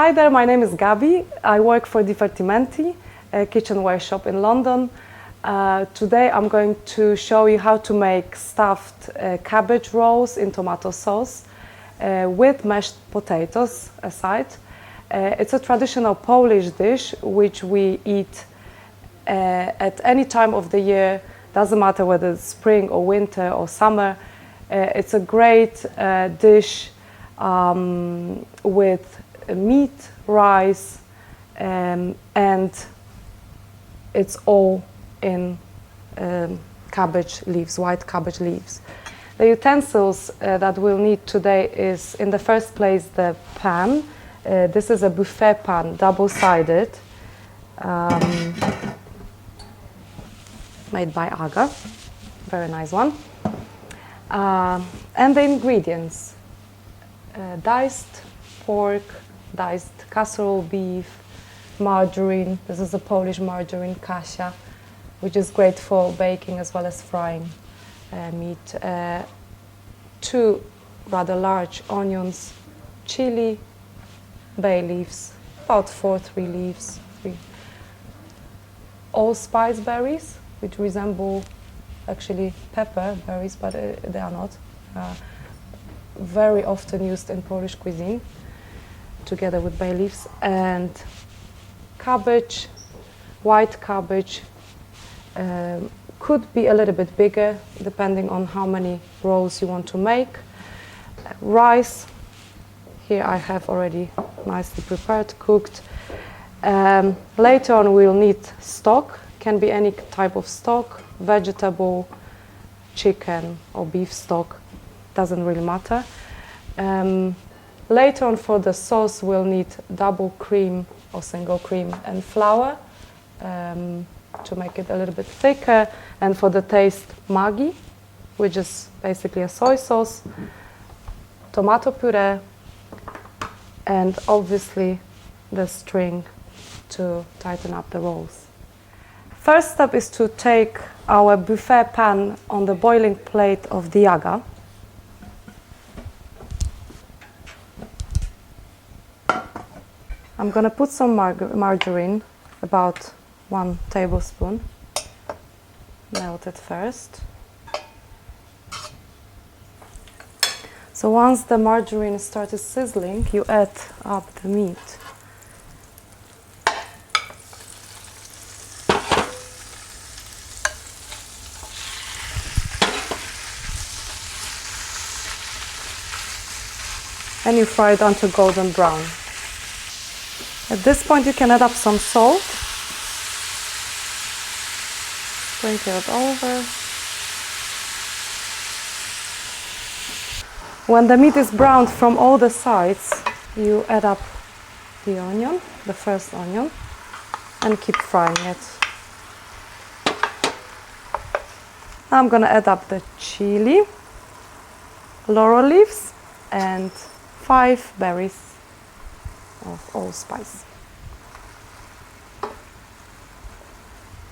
Hi there, my name is Gabi. I work for Divertimenti, a kitchenware shop in London. Today I'm going to show you how to make stuffed cabbage rolls in tomato sauce with mashed potatoes aside. It's a traditional Polish dish which we eat at any time of the year, doesn't matter whether it's spring or winter or summer. It's a great dish with meat, rice, and it's all in cabbage leaves, white cabbage leaves. The utensils that we'll need today is, in the first place, the pan. This is a buffet pan, double-sided, made by Aga, very nice one. And the ingredients, diced pork, diced casserole beef, margarine. This is a Polish margarine, kasia, which is great for baking as well as frying meat. 2 rather large onions, chili, bay leaves, about 3 leaves. Allspice berries, which resemble actually pepper berries, but they are not. Very often used in Polish cuisine, together with bay leaves, and cabbage, white cabbage, could be a little bit bigger depending on how many rolls you want to make. Rice, here I have already nicely prepared, cooked. Later on we'll need stock, can be any type of stock, vegetable, chicken or beef stock, doesn't really matter. Later on for the sauce we'll need double cream or single cream and flour to make it a little bit thicker, and for the taste Maggi, which is basically a soy sauce, tomato puree, and obviously the string to tighten up the rolls. First step is to take our buffet pan on the boiling plate of the Aga. I'm going to put some margarine, about 1 tablespoon, melt it first. So once the margarine started sizzling, you add up the meat. And you fry it until golden brown. At this point you can add up some salt, sprinkle it over. When the meat is browned from all the sides, you add up the onion, the first onion, and keep frying it. Now I'm going to add up the chili, laurel leaves, and 5 berries of allspice,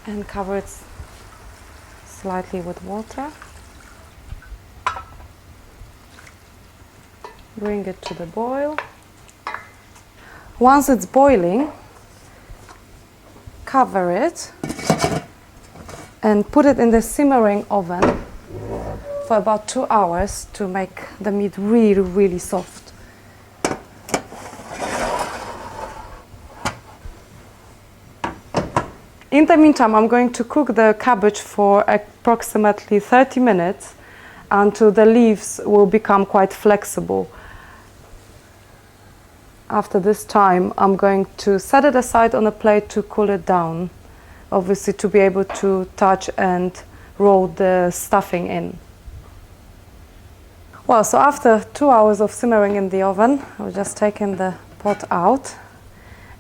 and cover it slightly with water. Bring it to the boil. Once it's boiling, cover it and put it in the simmering oven for about 2 hours to make the meat really, really soft. In the meantime, I'm going to cook the cabbage for approximately 30 minutes until the leaves will become quite flexible. After this time, I'm going to set it aside on a plate to cool it down, obviously to be able to touch and roll the stuffing in. Well, so after 2 hours of simmering in the oven, I've just taken the pot out,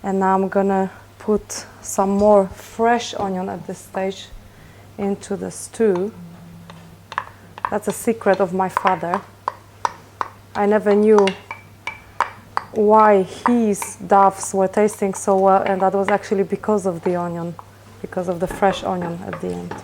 and now I'm gonna put some more fresh onion at this stage into the stew. That's a secret of my father. I never knew why his duffs were tasting so well, and that was actually because of the onion, because of the fresh onion at the end.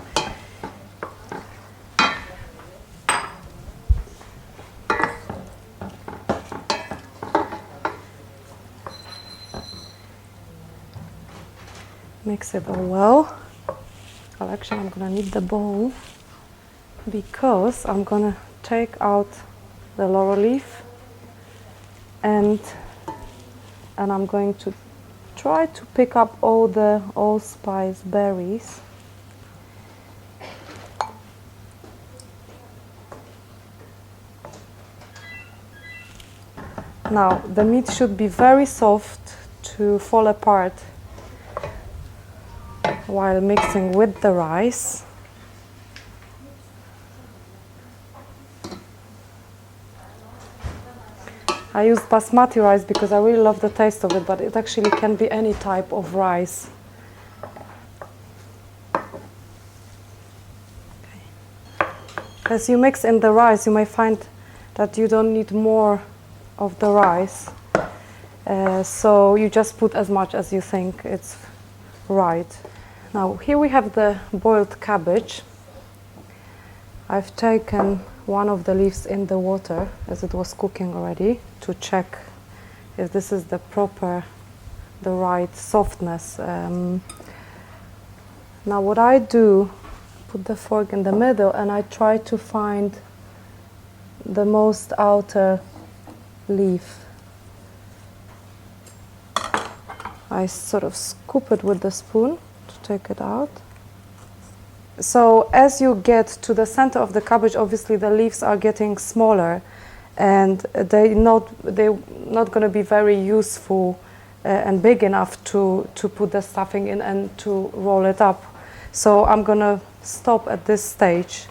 Mix it all well. Well, actually, I'm gonna need the bowl because I'm gonna take out the laurel leaf and I'm going to try to pick up all the allspice berries. Now, the meat should be very soft to fall apart while mixing with the rice. I use basmati rice because I really love the taste of it, but it actually can be any type of rice. Okay. As you mix in the rice, you may find that you don't need more of the rice. So you just put as much as you think it's right. Now here we have the boiled cabbage. I've taken one of the leaves in the water as it was cooking already to check if this is the right softness. Now what I do, put the fork in the middle and I try to find the most outer leaf. I sort of scoop it with the spoon to take it out. So as you get to the center of the cabbage, obviously the leaves are getting smaller and they're not going to be very useful and big enough to put the stuffing in and to roll it up. So I'm going to stop at this stage.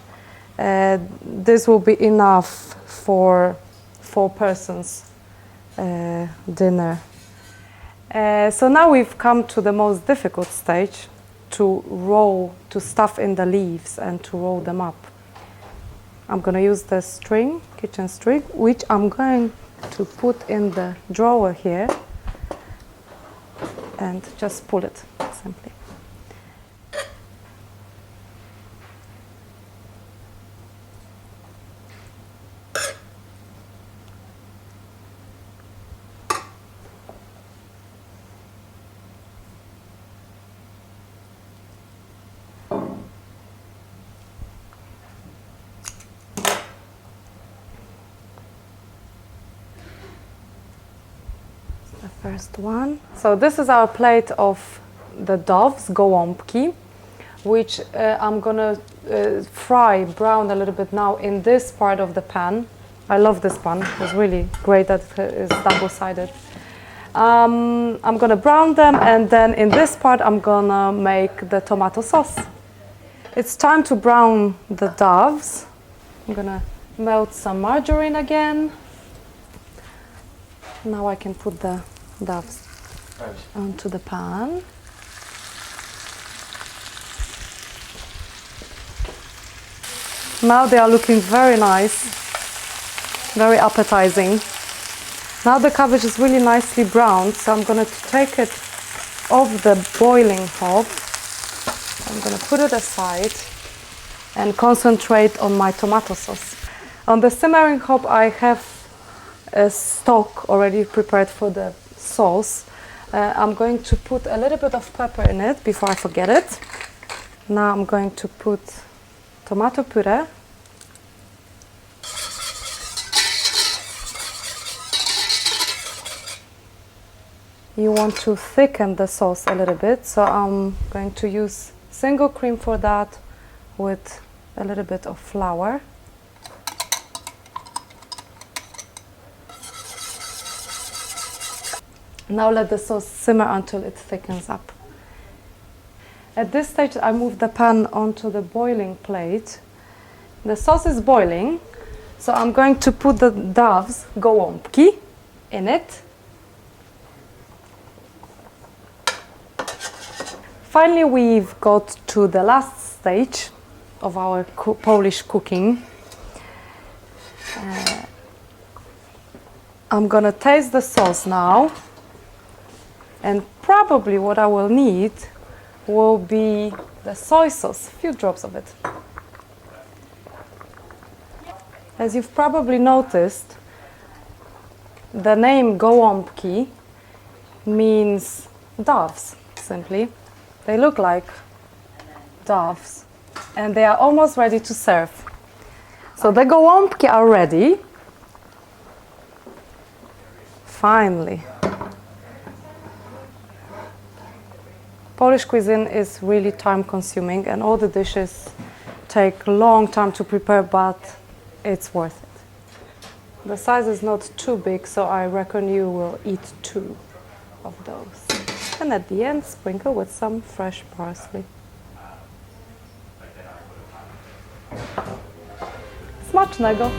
This will be enough for 4 persons dinner. So now we've come to the most difficult stage, to stuff in the leaves and to roll them up. I'm going to use the string, kitchen string, which I'm going to put in the drawer here and just pull it simply. First one. So this is our plate of the doves, gołąbki, which I'm gonna brown a little bit now in this part of the pan. I love this pan. It's really great that it is double-sided. I'm gonna brown them, and then in this part I'm gonna make the tomato sauce. It's time to brown the doves. I'm gonna melt some margarine again. Now I can put the doves onto the pan. Now they are looking very nice, very appetizing. Now the cabbage is really nicely browned, so I'm going to take it off the boiling hob. I'm going to put it aside and concentrate on my tomato sauce. On the simmering hob I have a stock already prepared for the sauce. I'm going to put a little bit of pepper in it before I forget it. Now I'm going to put tomato puree. You want to thicken the sauce a little bit, so I'm going to use single cream for that with a little bit of flour. Now let the sauce simmer until it thickens up. At this stage I move the pan onto the boiling plate. The sauce is boiling, so I'm going to put the doves, gołąbki, in it. Finally we've got to the last stage of our Polish cooking. I'm gonna taste the sauce now. And probably what I will need will be the soy sauce, a few drops of it. As you've probably noticed, the name Gołąbki means doves, simply. They look like doves, and they are almost ready to serve. So the gołąbki are ready. Finally. Polish cuisine is really time consuming and all the dishes take a long time to prepare, but it's worth it. The size is not too big, so I reckon you will eat 2 of those. And at the end, sprinkle with some fresh parsley. Smacznego!